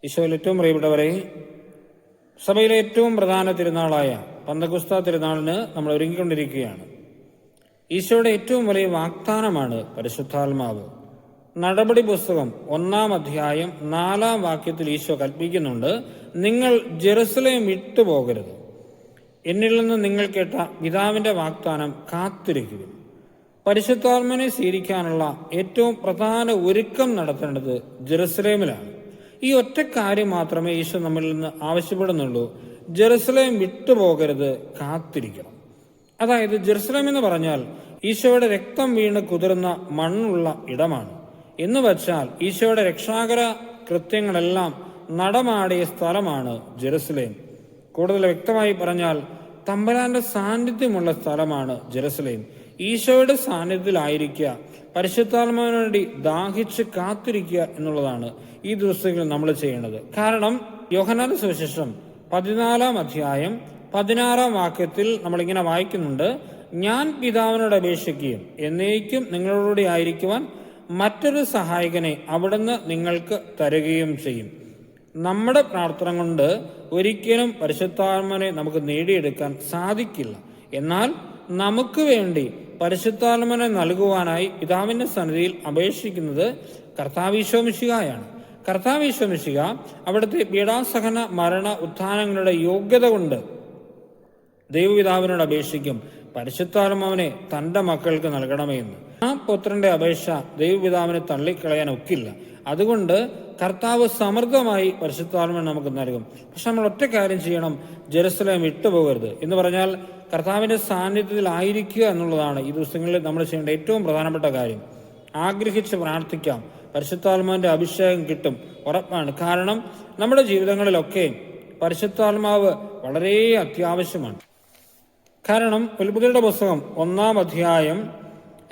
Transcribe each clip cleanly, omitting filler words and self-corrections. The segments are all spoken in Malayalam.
ഈശോയിൽ ഏറ്റവും പ്രിയപ്പെട്ടവരെ, സഭയിലെ ഏറ്റവും പ്രധാന തിരുനാളായ പന്തക്കുസ്ത തിരുനാളിന് നമ്മൾ ഒരുങ്ങിക്കൊണ്ടിരിക്കുകയാണ്. ഈശോയുടെ ഏറ്റവും വലിയ വാഗ്ദാനമാണ് പരിശുദ്ധാത്മാവ്. നടപടി പുസ്തകം 1-ാം അധ്യായം 4-ാം വാക്യത്തിൽ ഈശോ കൽപ്പിക്കുന്നുണ്ട്, നിങ്ങൾ ജെറുസലേം വിട്ടുപോകരുത്. എന്നിൽ നിന്ന് നിങ്ങൾ കേട്ട പിതാവിന്റെ വാഗ്ദാനം കാത്തിരിക്കുക. പരിശുദ്ധാത്മാവിനെ സ്വീകരിക്കാനുള്ള ഏറ്റവും പ്രധാന ഒരുക്കം നടത്തേണ്ടത് ജെറുസലേമിലാണ്. ഈ ഒറ്റ കാര്യം മാത്രമേ ഈശോ നമ്മിൽ നിന്ന് ആവശ്യപ്പെടുന്നുള്ളൂ. ജെറുസലേം വിട്ടുപോകരുത്, കാത്തിരിക്കണം. അതായത് ജെറുസലേം എന്ന് പറഞ്ഞാൽ ഈശോയുടെ രക്തം വീണ് കുതിർന്ന മണ്ണുള്ള ഇടമാണ്. എന്ന് വച്ചാൽ ഈശോയുടെ രക്ഷാകര കൃത്യങ്ങളെല്ലാം നടമാടിയ സ്ഥലമാണ് ജെറുസലേം. കൂടുതൽ വ്യക്തമായി പറഞ്ഞാൽ തമ്പുരാന്റെ സാന്നിധ്യമുള്ള സ്ഥലമാണ് ജെറുസലേം. ഈശോയുടെ സാന്നിധ്യത്തിലായിരിക്കുക, പരിശുദ്ധാത്മാവിന് വേണ്ടി ദാഹിച്ച് കാത്തിരിക്കുക എന്നുള്ളതാണ് ഈ ദിവസങ്ങളിൽ നമ്മൾ ചെയ്യേണ്ടത്. കാരണം യോഹന്നാന്റെ സുവിശേഷം 14-ാം അധ്യായം 16-ാം വാക്യത്തിൽ നമ്മളിങ്ങനെ വായിക്കുന്നുണ്ട്, ഞാൻ പിതാവിനോട് അപേക്ഷിക്കുകയും എന്നേക്കും നിങ്ങളോടുകൂടി ആയിരിക്കുവാൻ മറ്റൊരു സഹായകനെ അവിടുന്ന് നിങ്ങൾക്ക് തരുകയും ചെയ്യും. നമ്മുടെ പ്രാർത്ഥന കൊണ്ട് ഒരിക്കലും പരിശുദ്ധാത്മാവിനെ നമുക്ക് നേടിയെടുക്കാൻ സാധിക്കില്ല. എന്നാൽ നമുക്ക് വേണ്ടി പരിശുദ്ധാത്മാവിനെ നൽകുവാനായി പിതാവിന്റെ സന്നിധിയിൽ അപേക്ഷിക്കുന്നത് കർത്താവ് മിശിഹായാണ്. കർത്താവ് മിശിഹ അവിടുത്തെ പീഡാസഹന മരണ ഉത്ഥാനങ്ങളുടെ യോഗ്യത കൊണ്ട് ദൈവപിതാവിനോട് അപേക്ഷിക്കും, പരിശുദ്ധാത്മാവിനെ തൻ്റെ മക്കൾക്ക് നൽകണമേ എന്ന്. ആ പുത്രന്റെ അപേക്ഷ ദൈവപിതാവിനെ തള്ളിക്കളയാൻ ഒക്കില്ല. അതുകൊണ്ട് കർത്താവ് സമൃദ്ധമായി പരിശുദ്ധാത്മാവിനെ നമുക്ക് നൽകും. പക്ഷെ നമ്മൾ ഒറ്റ കാര്യം ചെയ്യണം, ജെറുസലേം വിട്ടുപോകരുത്. എന്ന് പറഞ്ഞാൽ കർത്താവിന്റെ സാന്നിധ്യത്തിൽ ആയിരിക്കുക എന്നുള്ളതാണ് ഈ ദിവസങ്ങളിൽ നമ്മൾ ചെയ്യേണ്ട ഏറ്റവും പ്രധാനപ്പെട്ട കാര്യം. ആഗ്രഹിച്ച് പ്രാർത്ഥിക്കാം, പരിശുദ്ധാത്മാവിന്റെ അഭിഷേകം കിട്ടും, ഉറപ്പാണ്. കാരണം നമ്മുടെ ജീവിതങ്ങളിലൊക്കെ പരിശുദ്ധാത്മാവ് വളരെ അത്യാവശ്യമാണ്. കാരണം ഉൽപ്പത്തിയുടെ പുസ്തകം 1-ാം അധ്യായം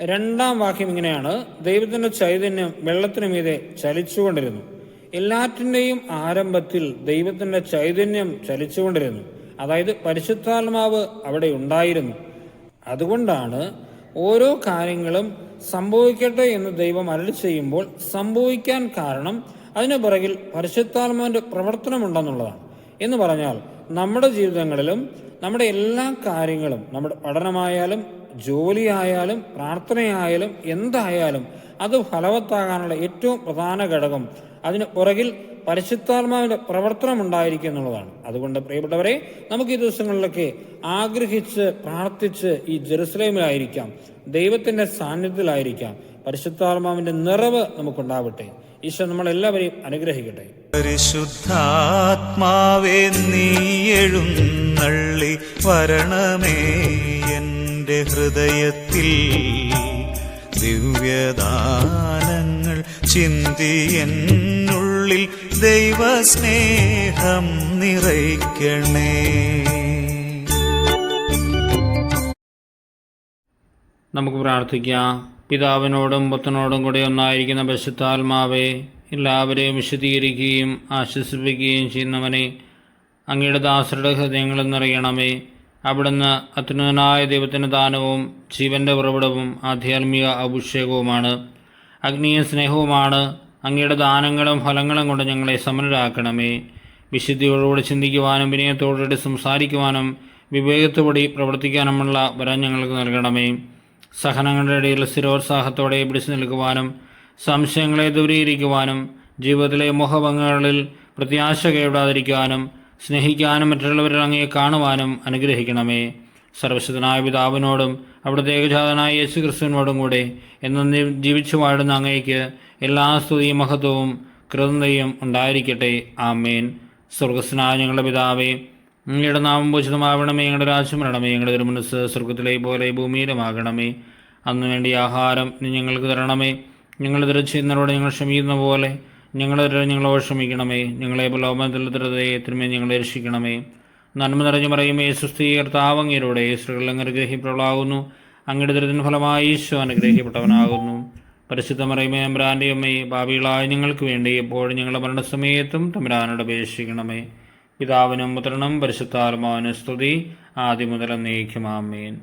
2-ാം വാക്യം ഇങ്ങനെയാണ്, ദൈവത്തിന്റെ ചൈതന്യം വെള്ളത്തിനു മീതെ ചലിച്ചുകൊണ്ടിരുന്നു. എല്ലാറ്റിൻ്റെയും ആരംഭത്തിൽ ദൈവത്തിന്റെ ചൈതന്യം ചലിച്ചുകൊണ്ടിരുന്നു. അതായത് പരിശുദ്ധാത്മാവ് അവിടെ ഉണ്ടായിരുന്നു. അതുകൊണ്ടാണ് ഓരോ കാര്യങ്ങളും സംഭവിക്കട്ടെ എന്ന് ദൈവം അരുളി ചെയ്യുമ്പോൾ സംഭവിക്കാൻ കാരണം അതിന് പിറകിൽ പരിശുദ്ധാത്മാവിന്റെ പ്രവർത്തനമുണ്ടെന്നുള്ളതാണ്. എന്ന് പറഞ്ഞാൽ നമ്മുടെ ജീവിതങ്ങളിലും നമ്മുടെ എല്ലാ കാര്യങ്ങളും, നമ്മുടെ പഠനമായാലും ജോലിയായാലും പ്രാർത്ഥനയായാലും എന്തായാലും അത് ഫലവത്താകാനുള്ള ഏറ്റവും പ്രധാന ഘടകം അതിന് പുറകിൽ പരിശുദ്ധാത്മാവിന്റെ പ്രവർത്തനം ഉണ്ടായിരിക്കും എന്നുള്ളതാണ്. അതുകൊണ്ട് പ്രിയപ്പെട്ടവരെ, നമുക്ക് ഈ ദിവസങ്ങളിലൊക്കെ ആഗ്രഹിച്ച് പ്രാർത്ഥിച്ച് ഈ ജെറുസലേമിലായിരിക്കാം, ദൈവത്തിന്റെ സാന്നിധ്യത്തിലായിരിക്കാം. പരിശുദ്ധാത്മാവിന്റെ നിറവ് നമുക്കുണ്ടാവട്ടെ. ഈശോ നമ്മളെല്ലാവരെയും അനുഗ്രഹിക്കട്ടെ. പരിശുദ്ധാത്മാവേ, നീ എഴുന്നള്ളി വരണമേ എൻ്റെ ഹൃദയത്തിൽ, ദിവ്യദാനങ്ങൾ ചിന്തി എന്നുള്ളിൽ ദൈവസ്നേഹം നിറയ്ക്കണേ. നമുക്ക് പ്രാർത്ഥിക്കാം. പിതാവിനോടും പുത്രനോടും കൂടെ ഒന്നായിരിക്കുന്ന പരിശുദ്ധാത്മാവേ, എല്ലാവരെയും വിശദീകരിക്കുകയും ആശ്വസിപ്പിക്കുകയും ചെയ്യുന്നവനെ, അങ്ങയുടെ ദാസരുടെ ഹൃദയങ്ങളിൽ നിറയണമേ. അവിടുന്ന് അത്യുന്നതനായ ദൈവത്തിൻ്റെ ദാനവും ജീവന്റെ ഉറവിടവും ആധ്യാത്മിക അഭിഷേകവുമാണ്. അഗ്നിയും സ്നേഹവുമാണ്. അങ്ങയുടെ ദാനങ്ങളും ഫലങ്ങളും കൊണ്ട് ഞങ്ങളെ സമരരാക്കണമേ. വിശുദ്ധിയോടുകൂടി ചിന്തിക്കുവാനും വിനയത്തോടുകൂടി സംസാരിക്കുവാനും വിവേകത്തോടെ പ്രവർത്തിക്കാനുമുള്ള വരം ഞങ്ങൾക്ക് നൽകണമേ. സഹനങ്ങളുടെ ഇടയിൽ സ്ഥിരോത്സാഹത്തോടെ പിടിച്ചു നിൽക്കുവാനും സംശയങ്ങളെ ദൂരീകരിക്കുവാനും ജീവിതത്തിലെ മോഹഭംഗങ്ങളിൽ പ്രത്യാശ കൈവിടാതിരിക്കാനും സ്നേഹിക്കാനും മറ്റുള്ളവരിൽ അങ്ങയെ കാണുവാനും അനുഗ്രഹിക്കണമേ. സർവശക്തനായ പിതാവിനോടും അവിടുത്തെ ഏകജാതനായ യേശു ക്രിസ്തുവിനോടും കൂടെ എന്നും ജീവിച്ചു വാഴുന്ന അങ്ങയ്ക്ക് എല്ലാ സ്തുതിയും മഹത്വവും കൃതജ്ഞതയും ഉണ്ടായിരിക്കട്ടെ. ആമേൻ. സ്വർഗസ്നായ ഞങ്ങളുടെ പിതാവേ, അങ്ങയുടെ നാമം പൂജിതമാവണമേ. ഞങ്ങളുടെ രാജ്യം വരണമേ. ഞങ്ങളുടെ തിരുമനസ്സ് സ്വർഗത്തിലെ പോലെ ഭൂമിയിലുമാകണമേ. അന്നു വേണ്ടി ആഹാരം നീ ഞങ്ങൾക്ക് തരണമേ. ഞങ്ങളുടെ തിരച്ചിരുന്നവരോട് ഞങ്ങൾ ക്ഷമിക്കുന്ന പോലെ ഞങ്ങളോട് ക്ഷമിക്കണമേ. ഞങ്ങളെ പ്രലോഭനത്തിലെത്തരുതേ, തിന്മയിൽ ഞങ്ങളെ രക്ഷിക്കണമേ. നന്മ നിറഞ്ഞു പറയുമേ, സുസ്ഥീ കർത്താവ് അങ്ങയിലൂടെ സ്ത്രീകൾ അനുഗ്രഹിക്കപ്പെടാകുന്നു. അങ്ങയുടെ ദുരിതത്തിന് ഫലമായി ഈശോ അനുഗ്രഹിക്കപ്പെട്ടവനാകുന്നു. പരിശുദ്ധ മറിയമേ, തമ്പുരാന്റെ അമ്മേ, പാപികളായ ഞങ്ങൾക്ക് വേണ്ടി എപ്പോഴും ഞങ്ങളുടെ മരണസമയത്തും തമ്പുരാനോട് അപേക്ഷിക്കണമേ. പിതാവിനും പുത്രനും പരിശുദ്ധാത്മാവിനും സ്തുതി, ആദ്യം മുതൽ എന്നേക്കും. ആമേൻ.